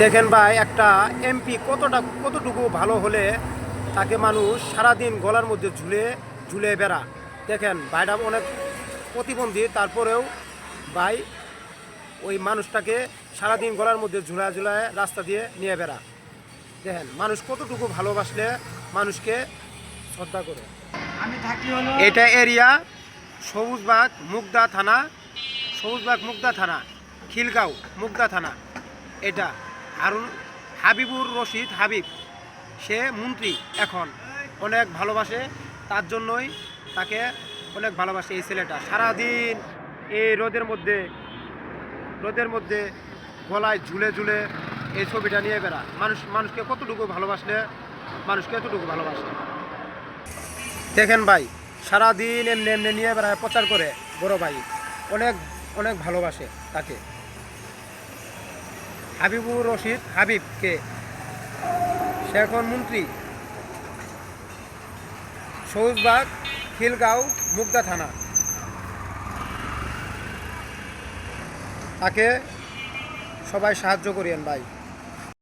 দেখেন ভাই, একটা এমপি কতটুকু ভালো হলে তাকে মানুষ সারাদিন গলার মধ্যে ঝুলে ঝুলে বেড়া। দেখেন ভাইটা অনেক প্রতিবন্ধী, তারপরেও ভাই ওই মানুষটাকে সারাদিন গলার মধ্যে ঝুলায় ঝুলায় রাস্তা দিয়ে নিয়ে বেড়া। দেখেন মানুষ কতটুকু ভালোবাসলে মানুষকে শ্রদ্ধা করে। আমি থাকি হলো এটা এরিয়া সবুজবাগ মুগদা থানা, সবুজবাগ মুগদা থানা, খিলগাঁও মুগদা থানা। এটা হাবিবুর রশিদ হাবিব, সে মন্ত্রী এখন, অনেক ভালোবাসে, তার জন্যই তাকে অনেক ভালোবাসে এই ছেলেটা। সারাদিন এই রোদের মধ্যে গলায় ঝুলে ঝুলে এই ছবিটা নিয়ে বেড়া। মানুষকে কতটুকু ভালোবাসলে মানুষকে এতটুকু ভালোবাসে। দেখেন ভাই, সারাদিন এমনি এমনি নিয়ে বেড়ায়, প্রচার করে। বড় ভাই অনেক অনেক ভালোবাসে তাকে, হাবিবুর রশিদ হাবিবকে। সে এখন মন্ত্রী, সবুজবাগ খিলগাঁও মুগদা থানা। তাকে সবাই সাহায্য করিয়েন ভাই।